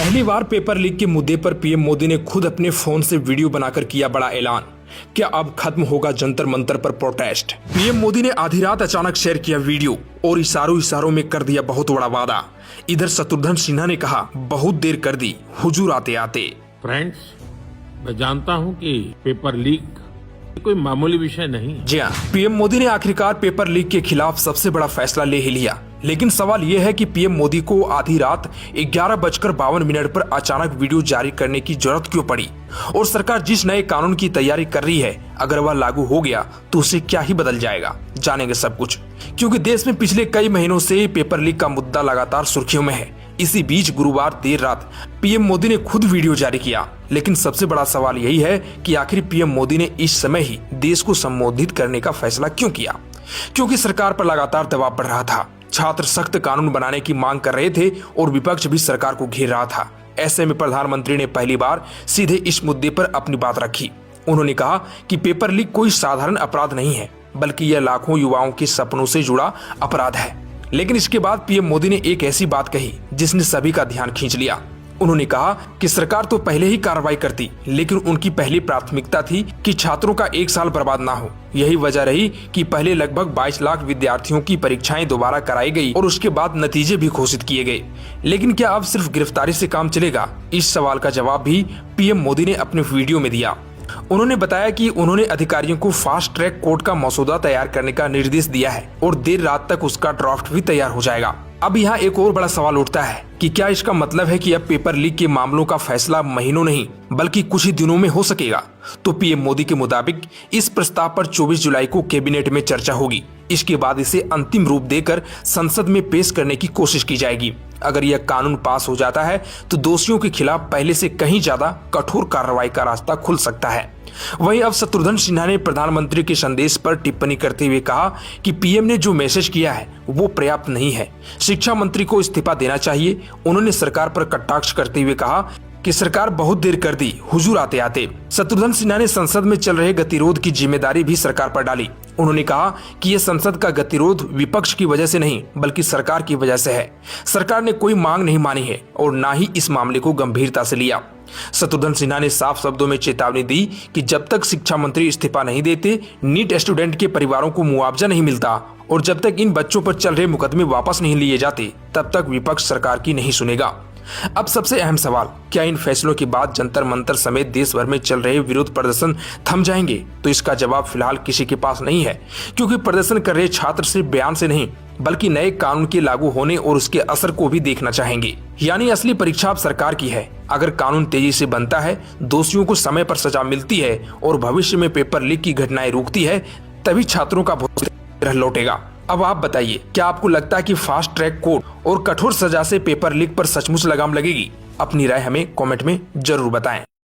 पहली बार paper leak के मुद्दे पर पीएम मोदी ने खुद अपने फोन से वीडियो बनाकर किया बड़ा ऐलान। क्या अब खत्म होगा जंतर मंतर पर प्रोटेस्ट? पीएम मोदी ने आधी रात अचानक शेयर किया वीडियो और इशारों में कर दिया बहुत बड़ा वादा। इधर शत्रुघ्न सिन्हा ने कहा बहुत देर कर दी हुजूर आते आते। फ्रेंड्स, मैं जानता हूं कि पेपर लीक कोई मामूली विषय नहीं है। जी हाँ, पीएम मोदी ने आखिरकार पेपर लीक के खिलाफ सबसे बड़ा फैसला ले ही लिया। लेकिन सवाल यह है कि पीएम मोदी को आधी रात 11:52 पर अचानक वीडियो जारी करने की जरूरत क्यों पड़ी? और सरकार जिस नए कानून की तैयारी कर रही है, अगर वह लागू हो गया तो उससे क्या ही बदल जाएगा? जानेंगे सब कुछ, क्योंकि देश में पिछले कई महीनों से पेपर लीक का मुद्दा लगातार सुर्खियों में है। इसी बीच गुरुवार देर रात पीएम मोदी ने खुद वीडियो जारी किया। लेकिन सबसे बड़ा सवाल यही है कि आखिर पीएम मोदी ने इस समय ही देश को संबोधित करने का फैसला क्यों किया? क्योंकि सरकार पर लगातार दबाव बढ़ रहा था। छात्र सख्त कानून बनाने की मांग कर रहे थे और विपक्ष भी सरकार को घेर रहा था। ऐसे में प्रधानमंत्री ने पहली बार सीधे इस मुद्दे पर अपनी बात रखी। उन्होंने कहा कि पेपर लीक कोई साधारण अपराध नहीं है, बल्कि यह लाखों युवाओं के सपनों से जुड़ा अपराध है। लेकिन इसके बाद पीएम मोदी ने एक ऐसी बात कही जिसने सभी का ध्यान खींच लिया। उन्होंने कहा कि सरकार तो पहले ही कार्रवाई करती, लेकिन उनकी पहली प्राथमिकता थी कि छात्रों का एक साल बर्बाद ना हो। यही वजह रही कि पहले लगभग 22 लाख विद्यार्थियों की परीक्षाएं दोबारा कराई गई और उसके बाद नतीजे भी घोषित किए गए। लेकिन क्या अब सिर्फ गिरफ्तारी से काम चलेगा? इस सवाल का जवाब भी पीएम मोदी ने अपने वीडियो में दिया। उन्होंने बताया कि उन्होंने अधिकारियों को फास्ट ट्रैक कोर्ट का मसौदा तैयार करने का निर्देश दिया है और देर रात तक उसका ड्राफ्ट भी तैयार हो जाएगा। अब यहाँ एक और बड़ा सवाल उठता है कि क्या इसका मतलब है कि अब पेपर लीक के मामलों का फैसला महीनों नहीं बल्कि कुछ ही दिनों में हो सकेगा? तो पीएम मोदी के मुताबिक इस प्रस्ताव पर 24 जुलाई को कैबिनेट में चर्चा होगी। इसके बाद इसे अंतिम रूप देकर संसद में पेश करने की कोशिश की जाएगी। अगर यह कानून पास हो जाता है तो दोषियों के खिलाफ पहले से कहीं ज्यादा कठोर कार्रवाई का रास्ता खुल सकता है। वहीं अब शत्रुघ्न सिन्हा ने प्रधानमंत्री के संदेश पर टिप्पणी करते हुए कहा कि पीएम ने जो मैसेज किया है वो पर्याप्त नहीं है। शिक्षा मंत्री को इस्तीफा देना चाहिए। उन्होंने सरकार पर कटाक्ष करते हुए कहा कि सरकार बहुत देर कर दी हुजूर आते आते। शत्रुघ्न सिन्हा ने संसद में चल रहे गतिरोध की जिम्मेदारी भी सरकार पर डाली। उन्होंने कहा कि यह संसद का गतिरोध विपक्ष की वजह से नहीं बल्कि सरकार की वजह से है। सरकार ने कोई मांग नहीं मानी है और ना ही इस मामले को गंभीरता से लिया। शत्रुघ्न सिन्हा ने साफ शब्दों में चेतावनी दी कि जब तक शिक्षा मंत्री इस्तीफा नहीं देते, नीट स्टूडेंट के परिवारों को मुआवजा नहीं मिलता और जब तक इन बच्चों पर चल रहे मुकदमे वापस नहीं लिए जाते, तब तक विपक्ष सरकार की नहीं सुनेगा। अब सबसे अहम सवाल, क्या इन फैसलों के बाद जंतर मंतर समेत देश भर में चल रहे विरोध प्रदर्शन थम जाएंगे? तो इसका जवाब फिलहाल किसी के पास नहीं है, क्योंकि प्रदर्शन कर रहे छात्र सिर्फ बयान से नहीं बल्कि नए कानून के लागू होने और उसके असर को भी देखना चाहेंगे। यानी असली परीक्षा अब सरकार की है। अगर कानून तेजी से बनता है, दोषियों को समय पर सजा मिलती है और भविष्य में पेपर लीक की घटनाएं रुकती है, तभी छात्रों का भविष्य लौटेगा। अब आप बताइए, क्या आपको लगता है कि फास्ट ट्रैक कोर्ट और कठोर सजा से पेपर लीक पर सचमुच लगाम लगेगी? अपनी राय हमें कमेंट में जरूर बताएं।